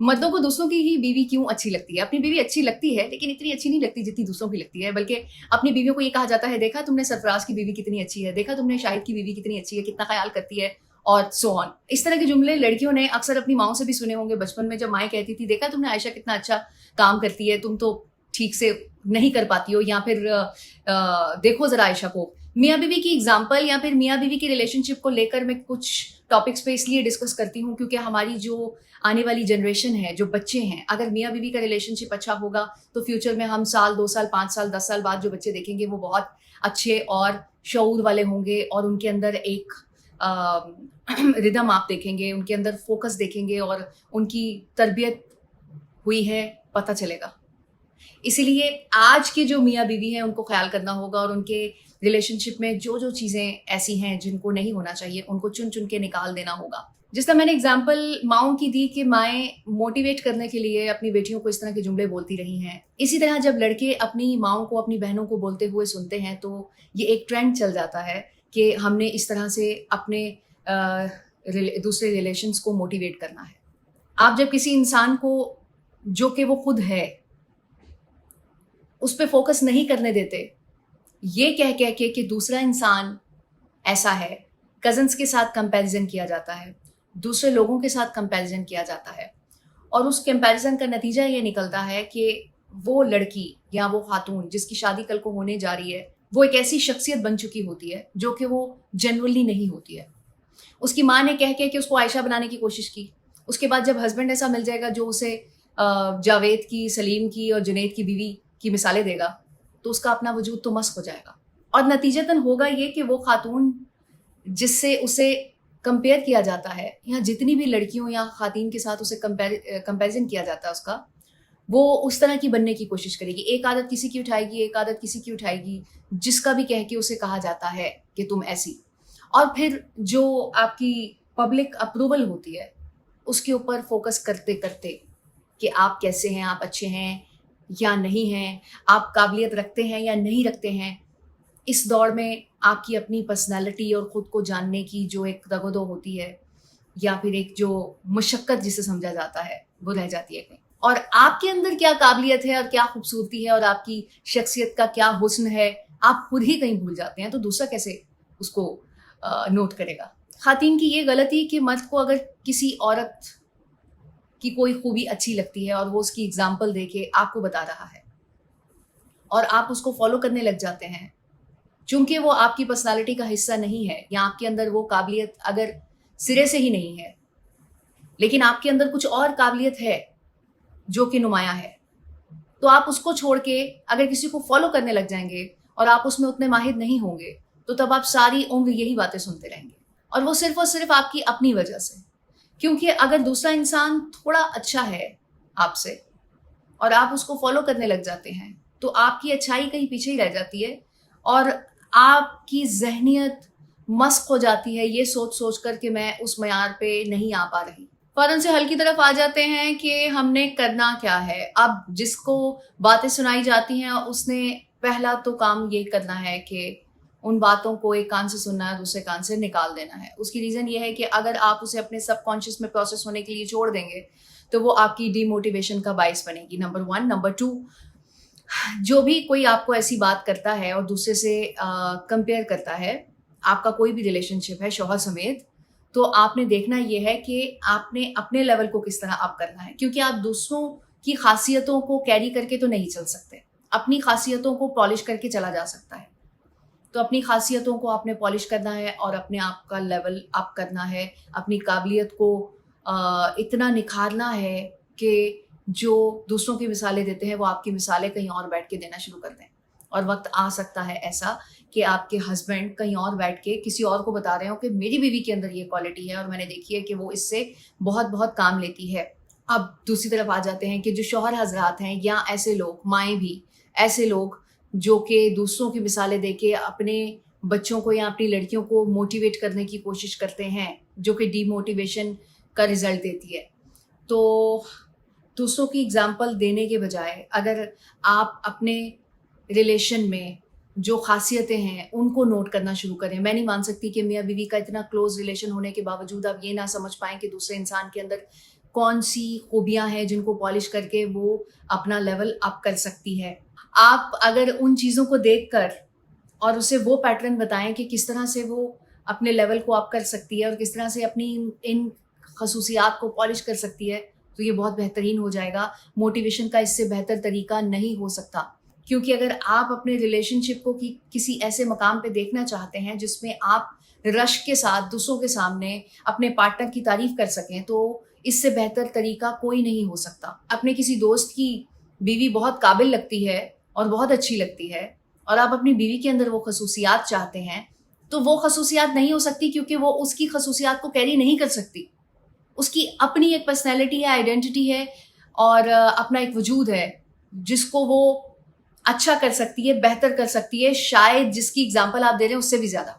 मर्दों को दूसरों की ही बीवी क्यों अच्छी लगती है? अपनी बीवी अच्छी लगती है, लेकिन इतनी अच्छी नहीं लगती जितनी दूसरों की लगती है। बल्कि अपनी बीवियों को ये कहा जाता है, देखा तुमने सरफराज की बीवी कितनी अच्छी है, देखा तुमने शाहिद की बीवी कितनी अच्छी है, कितना ख्याल करती है, और सो ऑन। इस तरह के जुमले लड़कियों ने अक्सर अपनी माओं से भी सुने होंगे बचपन में, जब माएँ कहती थी, देखा तुमने आयशा कितना अच्छा काम करती है, तुम तो ठीक से नहीं कर पाती हो, या फिर देखो जरा आयशा को। मियाँ बीवी की एग्जाम्पल या फिर मियाँ बीवी की रिलेशनशिप को लेकर मैं कुछ टॉपिक्स पे इसलिए डिस्कस करती हूँ क्योंकि हमारी जो आने वाली जनरेशन है, जो बच्चे हैं, अगर मियाँ बीवी का रिलेशनशिप अच्छा होगा तो फ्यूचर में हम साल 2 साल 5 साल 10 साल बाद जो बच्चे देखेंगे वो बहुत अच्छे और शऊर वाले होंगे, और उनके अंदर एक रिदम आप देखेंगे, उनके अंदर फोकस देखेंगे, और उनकी तरबियत हुई है पता चलेगा। इसीलिए आज के जो मियाँ बीवी हैं उनको ख्याल करना होगा, और उनके रिलेशनशिप में जो जो चीज़ें ऐसी हैं जिनको नहीं होना चाहिए उनको चुन चुन के निकाल देना होगा। जिस तरह मैंने एग्जाम्पल माओं की दी कि माएँ मोटिवेट करने के लिए अपनी बेटियों को इस तरह के जुमले बोलती रही हैं, इसी तरह जब लड़के अपनी माओं को अपनी बहनों को बोलते हुए सुनते हैं तो ये एक ट्रेंड चल जाता है कि हमने इस तरह से अपने दूसरे रिलेशंस को मोटिवेट करना है। आप जब किसी इंसान को जो कि वो खुद है उस पर फोकस नहीं करने देते, ये कह के कि दूसरा इंसान ऐसा है, कजन्स के साथ कंपैरिजन किया जाता है, दूसरे लोगों के साथ कंपैरिजन किया जाता है, और उस कंपैरिजन का नतीजा ये निकलता है कि वो लड़की या वो खातून जिसकी शादी कल को होने जा रही है वो एक ऐसी शख्सियत बन चुकी होती है जो कि वो जनरली नहीं होती है। उसकी माँ ने कह के कि उसको आयशा बनाने की कोशिश की, उसके बाद जब हस्बैंड ऐसा मिल जाएगा जो उसे जावेद की, सलीम की और जुनैद की बीवी की मिसालें देगा, तो उसका अपना वजूद तो मस्क हो जाएगा, और नतीजतन होगा ये कि वो खातून जिससे उसे कंपेयर किया जाता है, या जितनी भी लड़कियों या खातून के साथ उसे कंपैरिजन किया जाता है उसका, वो उस तरह की बनने की कोशिश करेगी। एक आदत किसी की उठाएगी, एक आदत किसी की उठाएगी, जिसका भी कह के उसे कहा जाता है कि तुम ऐसी, और फिर जो आपकी पब्लिक अप्रूवल होती है उसके ऊपर फोकस करते करते कि आप कैसे हैं, आप अच्छे हैं या नहीं हैं, आप काबिलियत रखते हैं या नहीं रखते हैं, इस दौड़ में आपकी अपनी पर्सनालिटी और ख़ुद को जानने की जो एक दगोदो होती है, या फिर एक जो मुशक्क़त जिसे समझा जाता है, वो रह जाती है कहीं। और आपके अंदर क्या काबिलियत है और क्या खूबसूरती है और आपकी शख्सियत का क्या हुस्न है, आप खुद ही कहीं भूल जाते हैं, तो दूसरा कैसे उसको नोट करेगा। खातून की ये गलती कि मर्द को अगर किसी औरत की कोई खूबी अच्छी लगती है और वो उसकी एग्जाम्पल दे के आपको बता रहा है और आप उसको फॉलो करने लग जाते हैं, चूंकि वो आपकी पर्सनालिटी का हिस्सा नहीं है, या आपके अंदर वो काबिलियत अगर सिरे से ही नहीं है, लेकिन आपके अंदर कुछ और काबिलियत है जो कि नुमाया है, तो आप उसको छोड़ के अगर किसी को फॉलो करने लग जाएंगे और आप उसमें उतने माहिर नहीं होंगे, तो तब आप सारी उम्र यही बातें सुनते रहेंगे, और वो सिर्फ और सिर्फ आपकी अपनी वजह से। क्योंकि अगर दूसरा इंसान थोड़ा अच्छा है आपसे और आप उसको फॉलो करने लग जाते हैं, तो आपकी अच्छाई कहीं पीछे ही रह जाती है, और आपकी जहनियत मस्क हो जाती है ये सोच सोच कर कि मैं उस मयार पे नहीं आ पा रही। फौरन से हल की तरफ आ जाते हैं कि हमने करना क्या है। अब जिसको बातें सुनाई जाती हैं उसने पहला तो काम ये करना है कि उन बातों को एक कान से सुनना है, दूसरे कान से निकाल देना है। उसकी रीज़न ये है कि अगर आप उसे अपने सबकॉन्शियस में प्रोसेस होने के लिए छोड़ देंगे तो वो आपकी डीमोटिवेशन का बाइस बनेगी, नंबर 1। नंबर 2, जो भी कोई आपको ऐसी बात करता है और दूसरे से कंपेयर करता है, आपका कोई भी रिलेशनशिप है शौहर समेत, तो आपने देखना ये है कि आपने अपने लेवल को किस तरह अप करना है, क्योंकि आप दूसरों की खासियतों को कैरी करके तो नहीं चल सकते, अपनी खासियतों को पॉलिश करके चला जा सकता है। तो अपनी खासियतों को आपने पॉलिश करना है और अपने आप का लेवल अप करना है, अपनी काबिलियत को इतना निखारना है कि जो दूसरों की मिसालें देते हैं वो आपकी मिसालें कहीं और बैठ के देना शुरू कर दें। और वक्त आ सकता है ऐसा कि आपके हस्बैंड कहीं और बैठ के किसी और को बता रहे हो कि मेरी बीवी के अंदर ये क्वालिटी है और मैंने देखी है कि वो इससे बहुत बहुत काम लेती है। अब दूसरी तरफ आ जाते हैं कि जो शौहर हजरात हैं या ऐसे लोग, माएँ भी, ऐसे लोग जो कि दूसरों की मिसालें दे के अपने बच्चों को या अपनी लड़कियों को मोटिवेट करने की कोशिश करते हैं, जो कि डीमोटिवेशन का रिजल्ट देती है। तो दूसरों की एग्जाम्पल देने के बजाय अगर आप अपने रिलेशन में जो खासियतें हैं उनको नोट करना शुरू करें। मैं नहीं मान सकती कि मियाँ बीवी का इतना क्लोज रिलेशन होने के बावजूद आप ये ना समझ पाएं कि दूसरे इंसान के अंदर کون سی خوبیاں ہیں جن کو پالش کر کے وہ اپنا لیول اپ کر سکتی ہے. آپ اگر ان چیزوں کو دیکھ کر اور اسے وہ پیٹرن بتائیں کہ کس طرح سے وہ اپنے لیول کو اپ کر سکتی ہے اور کس طرح سے اپنی ان خصوصیات کو پالش کر سکتی ہے, تو یہ بہت بہترین ہو جائے گا. موٹیویشن کا اس سے بہتر طریقہ نہیں ہو سکتا, کیونکہ اگر آپ اپنے ریلیشن شپ کو کسی ایسے مقام پہ دیکھنا چاہتے ہیں جس میں آپ رشک کے ساتھ دوسروں کے سامنے اپنے پارٹنر کی تعریف کر سکیں, تو اس سے بہتر طریقہ کوئی نہیں ہو سکتا. اپنے کسی دوست کی بیوی بہت قابل لگتی ہے اور بہت اچھی لگتی ہے, اور آپ اپنی بیوی کے اندر وہ خصوصیات چاہتے ہیں, تو وہ خصوصیات نہیں ہو سکتی, کیونکہ وہ اس کی خصوصیات کو کیری نہیں کر سکتی. اس کی اپنی ایک پرسنالٹی ہے, آئیڈینٹی ہے, اور اپنا ایک وجود ہے جس کو وہ اچھا کر سکتی ہے, بہتر کر سکتی ہے, شاید جس کی اگزامپل آپ دے رہے ہیں اس سے بھی زیادہ.